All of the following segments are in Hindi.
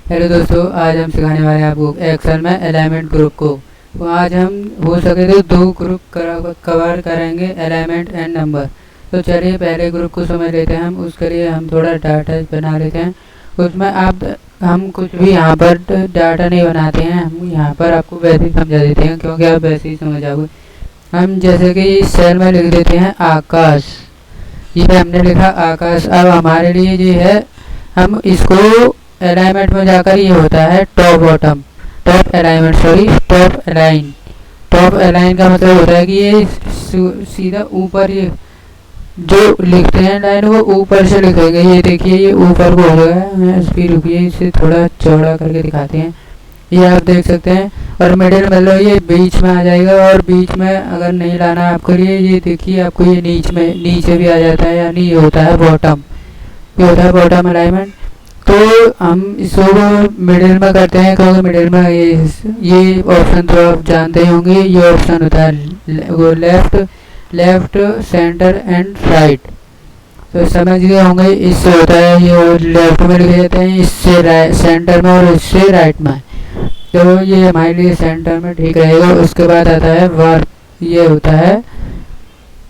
हेलो दोस्तों, आज हम सिखाने वाले हैं आपको एक्सेल में अलाइनमेंट ग्रुप को। तो आज हम हो सके तो दो ग्रुप कवर करेंगे, अलाइनमेंट एंड नंबर। तो चलिए पहले ग्रुप को समझ लेते हैं। हम उसके लिए हम थोड़ा डाटा बना लेते हैं। उसमें हम कुछ भी यहाँ पर डाटा नहीं बनाते हैं, हम यहाँ पर आपको वैसे ही समझा देते हैं क्योंकि आप वैसे ही समझ जाओगे। हम जैसे कि इस सेल में लिख देते हैं आकाश। ये हमने लिखा आकाश। अब हमारे लिए ये है, हम इसको अलाइनमेंट में जाकर ये होता है top bottom, top alignment, sorry top align. Top align का मतलब होता है कि ये सीधा ऊपर, ये जो लिखते हैं लाइन वो ऊपर से लिखेंगे। ये देखिए ये ऊपर को हो गया। मैं इसकी रुकिए, इसे थोड़ा चौड़ा करके दिखाते हैं। ये आप देख सकते हैं। और मिडिल मतलब ये बीच में आ जाएगा। और बीच में अगर नहीं लाना आपके लिए, ये देखिए आपको ये नीचे भी आ जाता है, यानी ये होता है बॉटम। ये होता है बॉटम अलाइनमेंट। तो हम इसको मिडिल में करते हैं क्योंकि मिडिल में ये ऑप्शन तो आप जानते ही होंगे। ये ऑप्शन होता है वो लेफ्ट सेंटर एंड राइट। तो समझ गए होंगे। इससे होता है ये लेफ्ट में लिखे जाते हैं, इससे सेंटर में और इससे राइट में। तो ये हमारे लिए सेंटर में ठीक रहेगा। उसके बाद आता है वर्क। ये होता है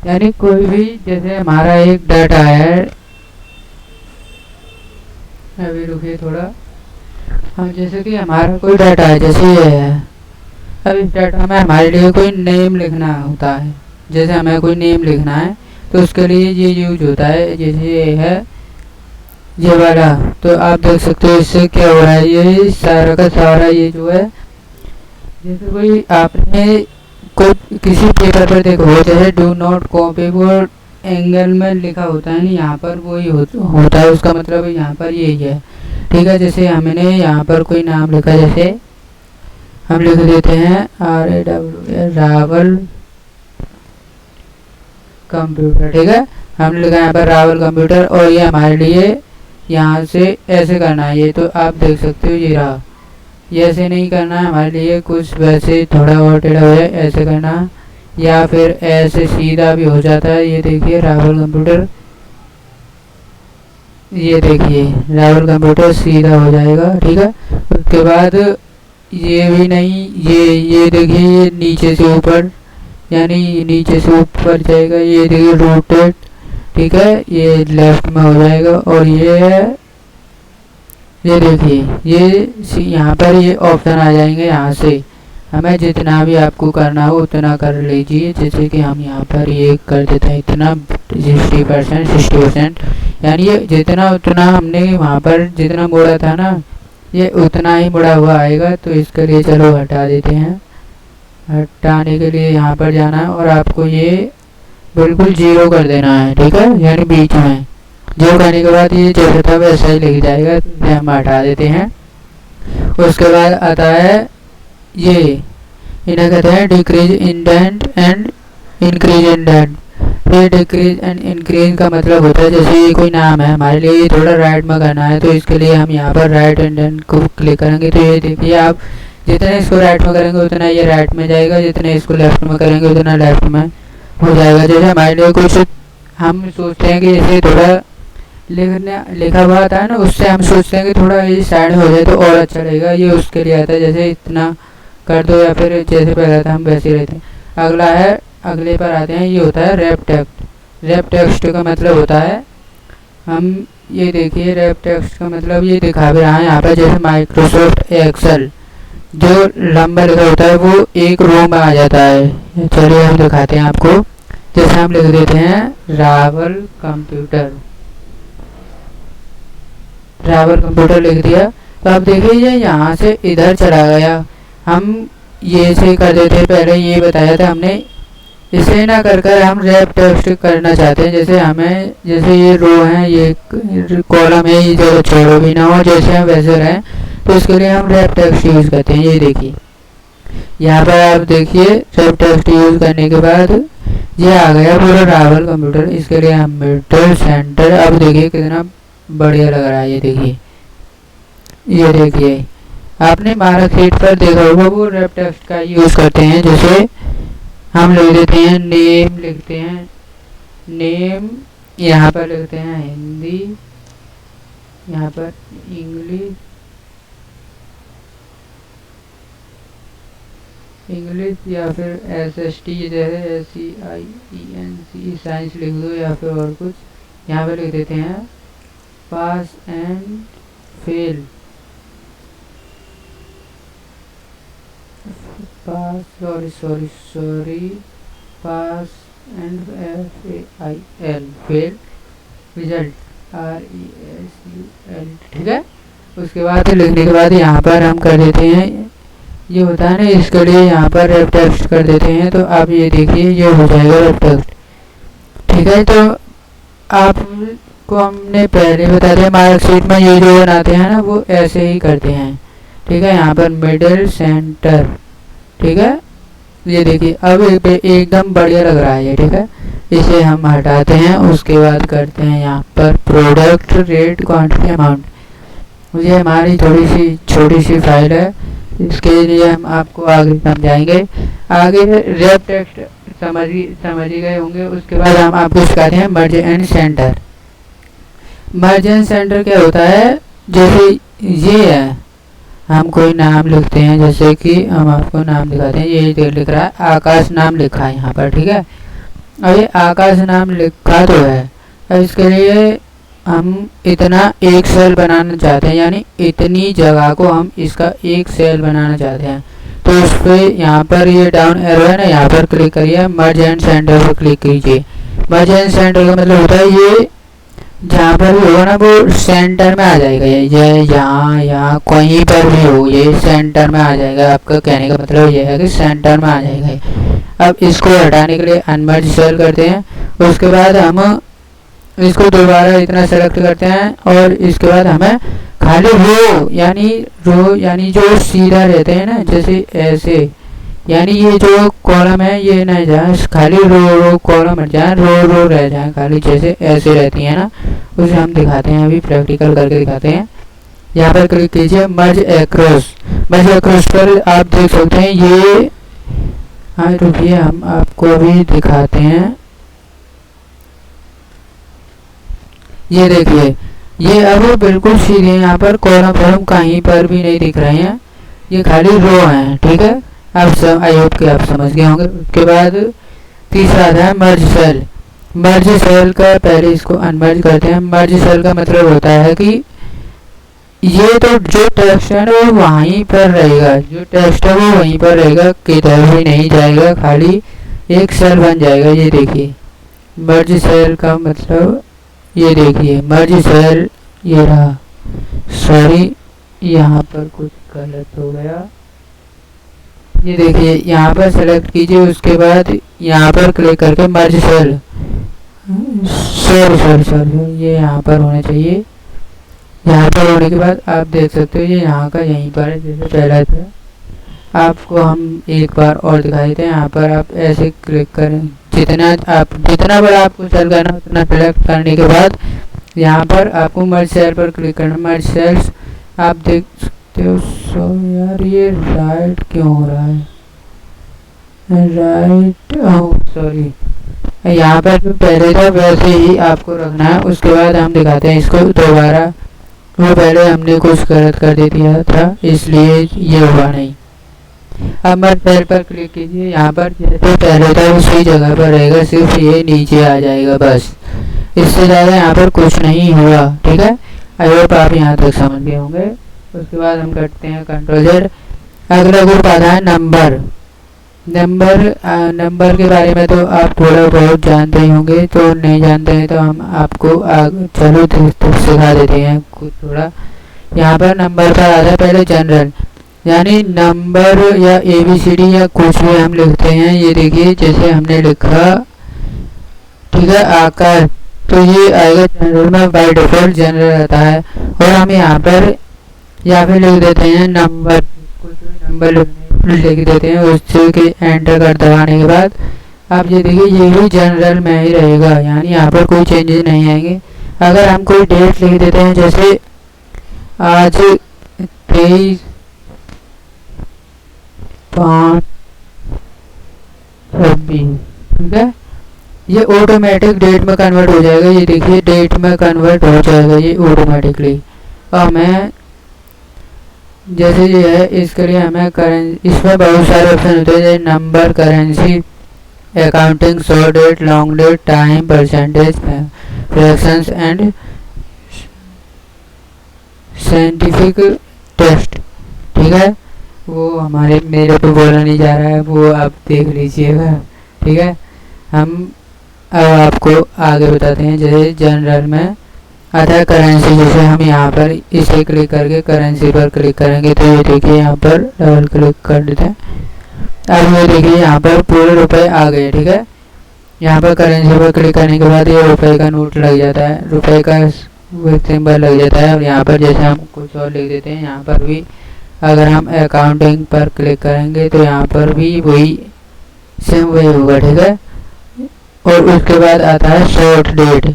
यानी कोई भी, जैसे हमारा एक डाटा है, अभी रुकिए थोड़ा। हम जैसे कि हमारा कोई डाटा है, जैसे ये है। अब इस डाटा में हमारे लिए कोई नेम लिखना होता है। जैसे हमें कोई नेम लिखना है तो उसके लिए ये यूज होता है। जैसे ये है ये वाला, तो आप देख सकते हो इससे क्या हो रहा है। ये सारा का सारा ये जो है, जैसे कोई आपने कोई किसी पेपर पर देखो, जैसे डू नॉट कॉपी, वो एंगल में लिखा होता है ना, यहाँ पर वही होता है। उसका मतलब यहाँ पर यही है, ठीक है। जैसे हमने यहाँ पर कोई नाम लिखा, जैसे हम लिख देते हैं रावल कंप्यूटर, ठीक है। हमने लिखा यहाँ पर रावल कंप्यूटर। और ये हमारे लिए यहाँ से ऐसे करना है। ये तो आप देख सकते हो, ये रहा। ये ऐसे नहीं करना है हमारे लिए, कुछ वैसे थोड़ा और टेढ़ा हो जाए, ऐसे करना है। या फिर ऐसे सीधा भी हो जाता है। ये देखिए रावल कंप्यूटर, ये देखिए रावल कंप्यूटर सीधा हो जाएगा, ठीक है। उसके बाद ये भी नहीं, ये देखिए ये नीचे से ऊपर, यानी नीचे से ऊपर जाएगा। ये देखिए रोटेट, ठीक है, ये लेफ्ट में हो जाएगा। और ये देखिए ये यहाँ पर ये ऑप्शन आ जाएंगे। यहाँ से हमें जितना भी आपको करना हो उतना कर लीजिए। जैसे कि हम यहाँ पर ये कर देते हैं इतना 60%, यानी ये जितना उतना हमने वहाँ पर जितना मोड़ा था ना, ये उतना ही मुड़ा हुआ आएगा। तो इसके लिए चलो हटा देते हैं। हटाने के लिए यहाँ पर जाना है और आपको ये बिल्कुल 0 कर देना है, ठीक है, यानी बीच में। 0 करने के बाद ये जैसा था वैसा ही लिख जाएगा। तो इसे हम हटा देते हैं। उसके बाद आता है ये, इन्हें कहते हैं decrease indent and increase indent. ये डिक्रीज एंड इंक्रीज का मतलब होता है, जैसे ये कोई नाम है हमारे लिए, ये थोड़ा राइट में करना है। तो इसके लिए हम यहाँ पर राइट इंडेंट को क्लिक करेंगे। तो ये देखिए आप जितने इसको राइट में करेंगे उतना ये राइट में जाएगा, जितने इसको लेफ्ट में करेंगे उतना लेफ्ट में हो जाएगा। जैसे हमारे लिए कुछ हम सोचते हैं कि जैसे थोड़ा लिखा हुआ था ना, उससे हम सोचते हैं कि थोड़ा ये साइड हो जाए तो और अच्छा रहेगा। ये उसके लिए आता है, जैसे इतना कर दो या फिर जैसे पहला था हम वैसे ही रहते हैं। अगला है, अगले पर आते हैं। ये होता है रैप टेक्स्ट। रैप टेक्स्ट का मतलब होता है, हम ये देखिए रैप टेक्स्ट का मतलब ये दिखा भी रहा है यहाँ पर। जैसे माइक्रोसॉफ्ट एक्सेल जो लंबा लिखा होता है वो एक रो में आ जाता है। चलिए हम दिखाते हैं आपको। जैसे हम लिख देते हैं रावल कंप्यूटर, रावल कंप्यूटर लिख दिया। तो आप देखिए यहाँ से इधर चला गया। हम ये से कर देते, पहले ये बताया था हमने। इसे ना कर हम रैप टेक्स्ट करना चाहते हैं। जैसे हमें, जैसे ये रो है, ये कॉलम है, ये जगह छोड़ो भी ना हो, जैसे हम वैसे रहें। तो इसके लिए हम रैप टेक्स्ट यूज़ करते हैं। ये देखिए यहाँ पर आप देखिए रैप टेक्स्ट यूज़ करने के बाद ये आ गया पूरा रावल कंप्यूटर। इसके लिए हम मिडल सेंटर, अब देखिए कितना बढ़िया लग रहा है। ये देखिए आपने मार्क शीट पर देखा होगा, वो रैप टेक्स्ट का यूज़ करते हैं। जैसे हम लिख देते हैं नेम, लिखते हैं नेम, यहाँ पर लिखते हैं हिंदी, यहाँ पर इंग्लिश, इंग्लिश या फिर SST जैसे SCIENC साइंस लिख दो या फिर और कुछ। यहाँ पे लिख देते हैं pass and fail, pass sorry pass and FAIL fail, result RESUL, ठीक है। उसके बाद लिखने के बाद यहाँ पर हम कर देते हैं, ये होता है ना, इसके लिए यहाँ पर रेफ टेक्स्ट कर देते हैं। तो आप ये देखिए ये हो जाएगा रेफ टेक्स्ट, ठीक है। तो आपको हमने पहले बता दिया मार्कशीट में ये जो बनाते हैं ना वो ऐसे ही करते हैं, ठीक है। यहाँ पर मिडिल सेंटर, ठीक है। ये देखिए अब एकदम बढ़िया लग रहा है ये, ठीक है। इसे हम हटाते हैं। उसके बाद करते हैं यहाँ पर प्रोडक्ट रेट क्वांटिटी अमाउंट। ये हमारी थोड़ी सी छोटी सी फाइल है, इसके लिए हम आपको आगे समझाएंगे। आगे रेफ टेक्स्ट समझ ही गए होंगे। उसके बाद हम आपको सिखाते हैं मर्ज and centre. Merge and centre क्या होता है, जैसे ये है, हम कोई नाम लिखते हैं, जैसे कि हम आपको नाम दिखाते हैं। ये लिख रहा है आकाश, नाम लिखा है यहाँ पर, ठीक है। अब ये आकाश नाम लिखा तो है, अब इसके लिए हम इतना एक सेल बनाना चाहते हैं, यानी इतनी जगह को हम इसका एक सेल बनाना चाहते हैं। तो उस पर यहाँ पर ये डाउन एरो है ना, यहाँ पर क्लिक करिए, मर्ज एंड सेंटर पर क्लिक कीजिए। मर्ज एंड सेंटर का मतलब होता है ये जहाँ पर भी होगा ना वो सेंटर में आ जाएगा। ये यहाँ कहीं पर भी हो ये सेंटर में आ जाएगा। आपका कहने का मतलब ये है कि सेंटर में आ जाएगा। अब इसको हटाने के लिए अनमर्ज सेल करते हैं। उसके बाद हम इसको दोबारा इतना सेलेक्ट करते हैं और इसके बाद हमें खाली रो यानी जो सीधा रहते हैं ना, जैसे ऐसे, यानी ये जो कॉलम है ये नहीं जाए, खाली रो कॉलम हट जाए, रो रह जाए खाली, जैसे ऐसे रहती है ना, उसे हम दिखाते हैं, अभी प्रैक्टिकल करके दिखाते हैं। यहाँ पर क्लिक कीजिए मर्ज एक्रॉस। मर्ज एक्रॉस पर आप देख सकते हैं ये, हाँ रुकिए हम आपको अभी दिखाते हैं। ये देखिए ये अब बिल्कुल सीधे, यहाँ पर कॉलम फॉलम कहीं पर भी नहीं दिख रहे हैं, ये खाली रो हैं, ठीक है। अब आई होप कि आप समझ गए होंगे। उसके बाद तीसरा आता है मर्ज सेल। मर्ज सेल का पहले इसको अनमर्ज करते हैं। मर्ज सेल का मतलब होता है कि ये तो जो टेक्स्ट है ना वो वहीं पर रहेगा, जो टेक्स्ट है वो वहीं पर रहेगा, किधर भी नहीं जाएगा, खाली एक सेल बन जाएगा। ये देखिए मर्ज सेल का मतलब, ये देखिए मर्ज सेल, ये रहा, सॉरी यहाँ पर कुछ गलत हो गया। ये देखिए यहाँ पर सेलेक्ट कीजिए, उसके बाद यहाँ पर क्लिक करके मर्ज सेल, सॉरी ये यहाँ पर होना चाहिए। यहाँ पर होने के बाद आप देख सकते हो ये यहाँ का यहीं पर है, जैसे पहला था। आपको हम एक बार और दिखाई देते हैं। यहाँ पर आप ऐसे क्लिक करें, जितना बड़ा आपको सेल करना उतना सेलेक्ट करने के बाद यहाँ पर आपको मर्ज सेल पर क्लिक करना। मर्ज सेल्स आप देख सकते हो। सो यार ये राइट क्यों हो रहा है, राइट सॉरी, यहाँ पर जो पहले था वैसे ही आपको रखना है। उसके बाद हम दिखाते हैं इसको दोबारा, वो पहले हमने कुछ गलत कर दिया था इसलिए ये हुआ नहीं। अब मर्ज सेल पर क्लिक कीजिए, यहाँ पर जैसे पहले था उसी जगह पर रहेगा, सिर्फ ये नीचे आ जाएगा बस, इससे ज़्यादा यहाँ पर कुछ नहीं हुआ, ठीक है। आई होप आप यहाँ तक समझ गए होंगे। उसके बाद हम करते हैं कंट्रोल Z। अगला ग्रुप आता है नंबर। नंबर के बारे में तो आप थोड़ा बहुत जानते ही होंगे, तो नहीं जानते हैं तो हम आपको चलो सिखा देते हैं कुछ थोड़ा। यहाँ पर नंबर पर आता है पहले जनरल, यानी नंबर या ABCD या कुछ भी हम लिखते हैं। ये देखिए जैसे हमने लिखा, ठीक है, आकार, तो ये आएगा जनरल में, बाय डिफॉल्ट जनरल रहता है। और हम यहाँ पर लिख देते हैं नंबर, कुछ भी नंबर लिख देते हैं, उससे के एंटर कर दबाने के बाद आप ये देखिए ये भी जनरल में ही रहेगा, यानी यहाँ पर कोई चेंजेस नहीं आएंगे। अगर हम कोई डेट लिख देते हैं, जैसे आज 23/5/26, ठीक है, ये ऑटोमेटिक डेट में कन्वर्ट हो जाएगा। ये देखिए डेट में कन्वर्ट हो जाएगा ये ऑटोमेटिकली। और मैं जैसे ये है, इसके लिए हमें करेंसी, इसमें बहुत सारे ऑप्शन होते हैं जैसे number, currency, accounting, short date, long date, time, percentage, fractions and scientific text. ठीक है, वो मेरे पे बोला नहीं जा रहा है, वो आप देख लीजिएगा। ठीक है, हम अब आपको आगे बताते हैं। जैसे जनरल में आता है करेंसी, जैसे हम यहाँ पर इसे क्लिक करके करेंसी पर क्लिक करेंगे तो ये देखिए यहाँ पर डबल क्लिक कर देते हैं। अब ये देखिए यहाँ पर पूरे रुपए आ गए। ठीक है, यहाँ पर करेंसी पर क्लिक करने के बाद ये रुपए का नोट लग जाता है, रुपए का सिंबल लग जाता है। और यहाँ पर जैसे हम कुछ और लिख देते हैं, यहाँ पर भी अगर हम अकाउंटिंग पर क्लिक करेंगे तो यहाँ पर भी वही सेम वही होगा। ठीक है, और उसके बाद आता है शॉर्ट डेट।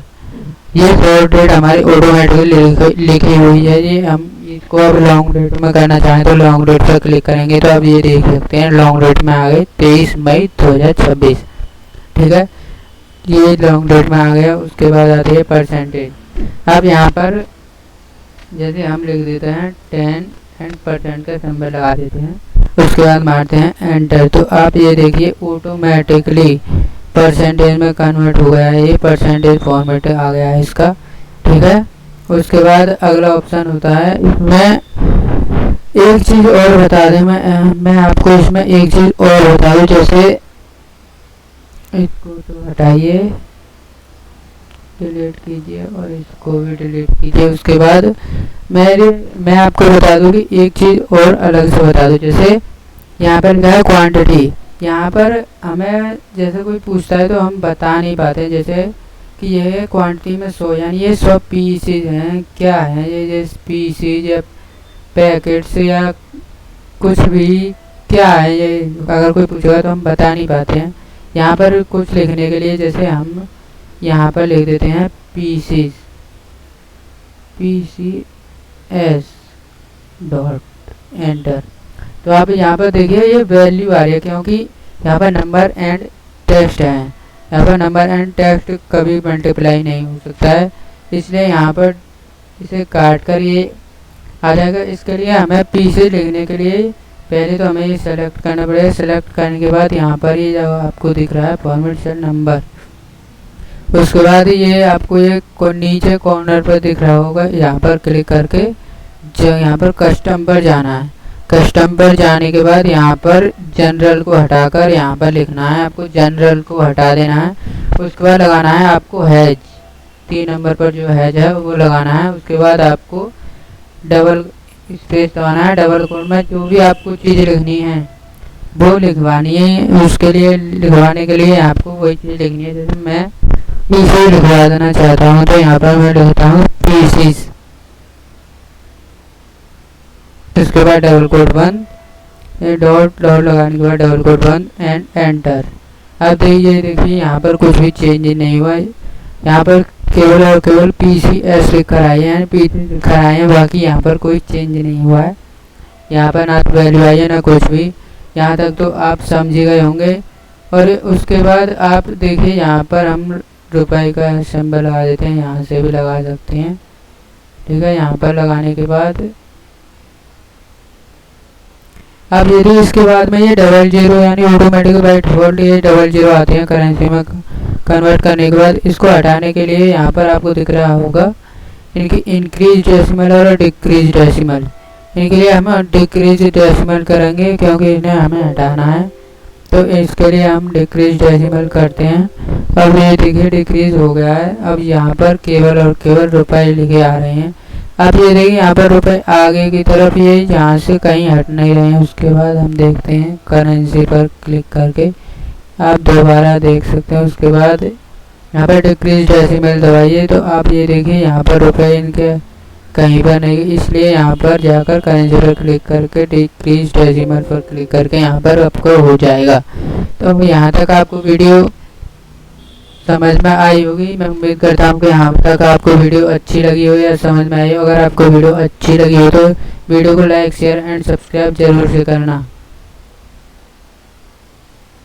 ये शॉर्ट डेट हमारी ऑटोमेटिकली लिखी हुई है। ये हम इसको अब लॉन्ग डेट में करना चाहें तो लॉन्ग डेट पर क्लिक करेंगे तो अब ये देख सकते हैं लॉन्ग डेट में आ गए 23 मई 2026। ठीक है, ये लॉन्ग डेट में आ गया। उसके बाद आती है परसेंटेज। अब यहाँ पर जैसे हम लिख देते हैं 10 एंड % का सिंबल लगा देते हैं, उसके बाद मारते हैं एंटर। तो आप ये देखिए ऑटोमेटिकली परसेंटेज में कन्वर्ट हो गया है, ये परसेंटेज फॉर्मेट आ गया है इसका। ठीक है, उसके बाद अगला ऑप्शन होता है, इसमें एक चीज़ और बता दें, मैं आपको इसमें एक चीज़ और बता दूँ। जैसे इसको तो हटाइए, डिलीट कीजिए और इसको भी डिलीट कीजिए। उसके बाद मैं आपको बता दूँ कि एक चीज़ और अलग से बता दूँ। जैसे यहाँ पर लिखा है क्वांटिटी, यहाँ पर हमें जैसे कोई पूछता है तो हम बता नहीं पाते जैसे कि यह क्वांटिटी में 100 यानी ये 100 पीसीज हैं, क्या है ये, जैसे पीसीज या पैकेट्स या कुछ भी क्या है ये, अगर कोई पूछेगा तो हम बता नहीं पाते हैं। यहाँ पर कुछ लिखने के लिए जैसे हम यहाँ पर लिख देते हैं पीसीज, PCS डॉट एंटर। तो आप यहाँ पर देखिए ये वैल्यू आ रही है क्योंकि यहाँ पर नंबर एंड टेक्स्ट है। यहाँ पर नंबर एंड टेक्स्ट कभी मल्टीप्लाई नहीं हो सकता है, इसलिए यहाँ पर इसे काट कर ये आ जाएगा। इसके लिए हमें पीसी लिखने के लिए पहले तो हमें ये सेलेक्ट करना पड़ेगा। सेलेक्ट करने के बाद यहाँ पर ये जो आपको दिख रहा है फॉर्मेट सेल नंबर, उसके बाद ये आपको ये नीचे कॉर्नर पर दिख रहा होगा, यहाँ पर क्लिक करके जो यहाँ पर कस्टम पर जाना है। कस्टम पर जाने के बाद यहाँ पर जनरल को हटाकर यहाँ पर लिखना है, आपको जनरल को हटा देना है। उसके बाद लगाना है आपको हैज, 3 नंबर पर जो हैज है वो लगाना है। उसके बाद आपको डबल स्पेस दबाना है, डबल कोट में जो भी आपको चीज़ लिखनी है वो लिखवानी है। उसके लिए लिखवाने के लिए आपको वही चीज़ लिखनी है। जैसे मैं इसे लिखवा देना चाहता हूँ तो यहाँ पर मैं लिखता हूँ पीसीज, इसके बाद डबल कोट बंद, डॉट लगाने के बाद डबल कोट बंद एंड एंटर। अब देखिए यहाँ पर कुछ भी चेंज नहीं हुआ है, यहाँ पर केवल और केवल PCS लिख कर आए हैं, PC लिख कर आए हैं, बाकी यहाँ पर कोई चेंज नहीं हुआ है। यहाँ पर ना तो वैल्यू आई है ना कुछ भी, यहाँ तक तो आप समझ गए होंगे। और उसके बाद आप देखिए यहाँ पर हम रुपए का सिंबल लगा देते हैं, यहाँ से भी लगा सकते हैं। ठीक है, यहाँ पर लगाने के बाद अब यदि इसके बाद में ये 00 यानी ऑटोमेटिक बाय डिफॉल्ट ये 00 आते हैं करेंसी में कन्वर्ट करने के बाद, इसको हटाने के लिए यहाँ पर आपको दिख रहा होगा इनकी इंक्रीज डेसिमल और डिक्रीज डेसिमल। इनके लिए हम डिक्रीज डेसिमल करेंगे क्योंकि इन्हें हमें हटाना है, तो इसके लिए हम डिक्रीज डेसिमल करते हैं। अब ये देखिए डिक्रीज हो गया है। अब यहाँ पर केवल और केवल रुपए लिखे आ रहे हैं। अब ये देखिए यहाँ पर रुपए आगे की तरफ ये यहाँ से कहीं हट नहीं रहे हैं। उसके बाद हम देखते हैं करेंसी पर क्लिक करके आप दोबारा देख सकते हैं। उसके बाद यहाँ पर डिक्रीज डेसिमल दबाइए तो आप ये देखिए यहाँ पर रुपए इनके कहीं पर नहीं, इसलिए यहाँ पर जाकर करेंसी पर क्लिक करके डिक्रीज डेसिमल पर क्लिक करके यहाँ पर आपको हो जाएगा। तो अब यहाँ तक आपको वीडियो समझ में आई होगी। मैं उम्मीद करता हूँ कि यहाँ तक आपको वीडियो अच्छी लगी हो या समझ में आई हो। अगर आपको वीडियो अच्छी लगी हो तो वीडियो को लाइक शेयर एंड सब्सक्राइब जरूर से करना।